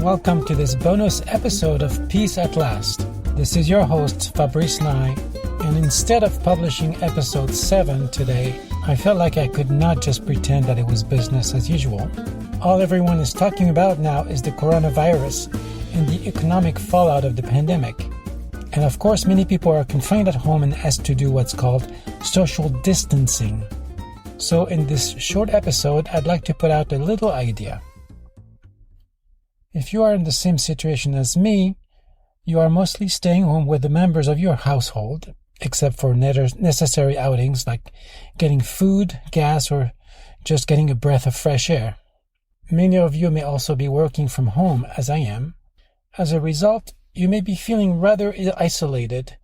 Welcome to this bonus episode of Peace at Last. This is your host, Fabrice Nye, and instead of publishing episode 7 today, I felt like I could not just pretend that it was business as usual. All everyone is talking about now is the coronavirus and the economic fallout of the pandemic. And of course, many people are confined at home and asked to do what's called social distancing. So in this short episode, I'd like to put out a little idea. If you are in the same situation as me, you are mostly staying home with the members of your household, except for necessary outings like getting food, gas, or just getting a breath of fresh air. Many of you may also be working from home, as I am. As a result, you may be feeling rather isolated,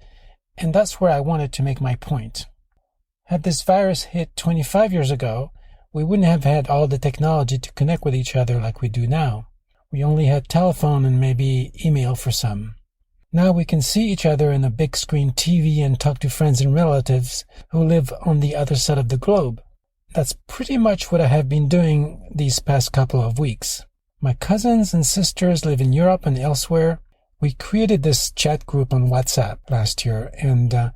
and that's where I wanted to make my point. Had this virus hit 25 years ago, we wouldn't have had all the technology to connect with each other like we do now. We only had telephone and maybe email for some. Now we can see each other in a big screen TV and talk to friends and relatives who live on the other side of the globe. That's pretty much what I have been doing these past couple of weeks. My cousins and sisters live in Europe and elsewhere. We created this chat group on WhatsApp last year, and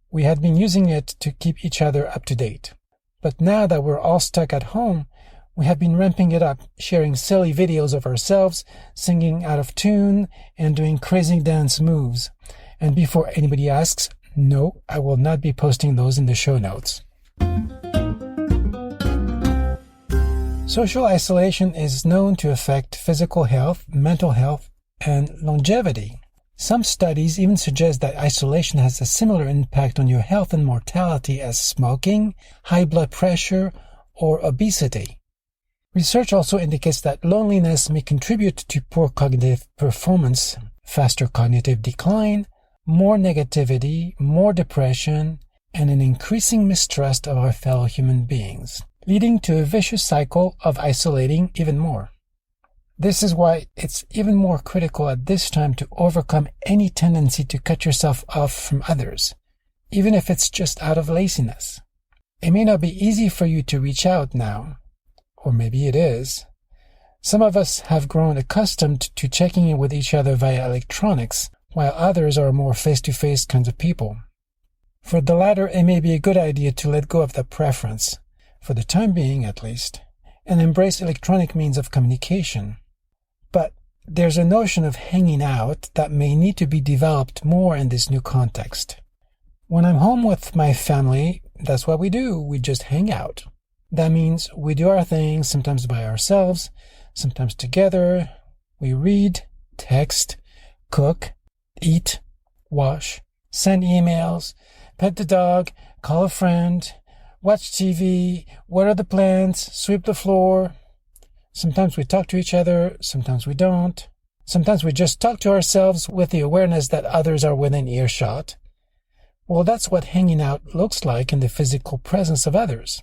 we had been using it to keep each other up to date. But now that we're all stuck at home, we have been ramping it up, sharing silly videos of ourselves, singing out of tune, and doing crazy dance moves. And before anybody asks, no, I will not be posting those in the show notes. Social isolation is known to affect physical health, mental health, and longevity. Some studies even suggest that isolation has a similar impact on your health and mortality as smoking, high blood pressure, or obesity. Research also indicates that loneliness may contribute to poor cognitive performance, faster cognitive decline, more negativity, more depression, and an increasing mistrust of our fellow human beings, leading to a vicious cycle of isolating even more. This is why it's even more critical at this time to overcome any tendency to cut yourself off from others, even if it's just out of laziness. It may not be easy for you to reach out now, or maybe it is. Some of us have grown accustomed to checking in with each other via electronics, while others are more face-to-face kinds of people. For the latter, it may be a good idea to let go of that preference, for the time being at least, and embrace electronic means of communication. But there's a notion of hanging out that may need to be developed more in this new context. When I'm home with my family, that's what we do. We just hang out. That means we do our things, sometimes by ourselves, sometimes together. We read, text, cook, eat, wash, send emails, pet the dog, call a friend, watch TV, water the plants, sweep the floor. Sometimes we talk to each other, sometimes we don't. Sometimes we just talk to ourselves with the awareness that others are within earshot. Well, that's what hanging out looks like in the physical presence of others.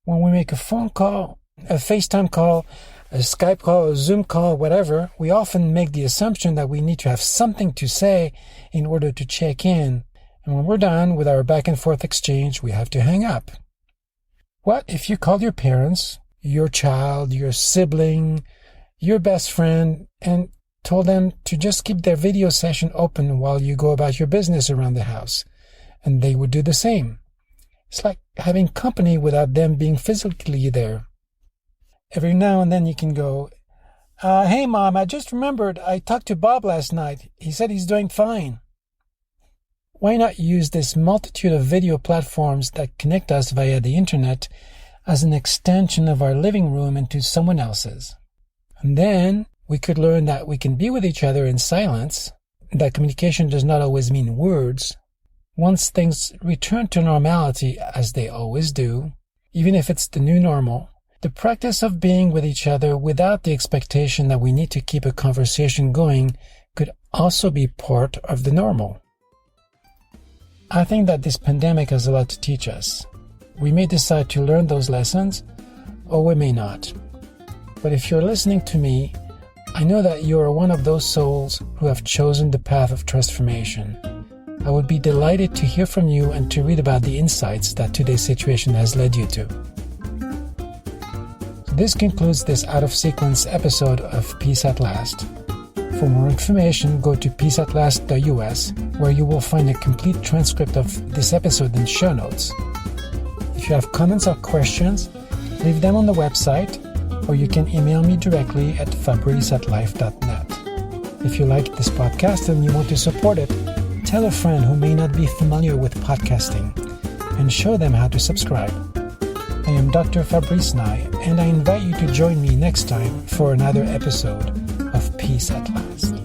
When we make a phone call, a FaceTime call, a Skype call, a Zoom call, whatever, we often make the assumption that we need to have something to say in order to check in. And when we're done with our back and forth exchange, we have to hang up. What if you called your parents, your child, your sibling, your best friend, and told them to just keep their video session open while you go about your business around the house, and they would do the same? It's like having company without them being physically there. Every now and then you can go, hey Mom, I just remembered I talked to Bob last night. He said he's doing fine. Why not use this multitude of video platforms that connect us via the internet as an extension of our living room into someone else's? And then we could learn that we can be with each other in silence, that communication does not always mean words. Once things return to normality, as they always do, even if it's the new normal, the practice of being with each other without the expectation that we need to keep a conversation going could also be part of the normal. I think that this pandemic has a lot to teach us. We may decide to learn those lessons, or we may not. But if you're listening to me, I know that you are one of those souls who have chosen the path of transformation. I would be delighted to hear from you and to read about the insights that today's situation has led you to. this concludes this out-of-sequence episode of Peace at Last. For more information, go to peaceatlast.us, where you will find a complete transcript of this episode and show notes. If you have comments or questions, leave them on the website, or you can email me directly at fabrice@life.net. If you like this podcast and you want to support it, tell a friend who may not be familiar with podcasting, and show them how to subscribe. I am Dr. Fabrice Nye, and I invite you to join me next time for another episode of Peace at Last.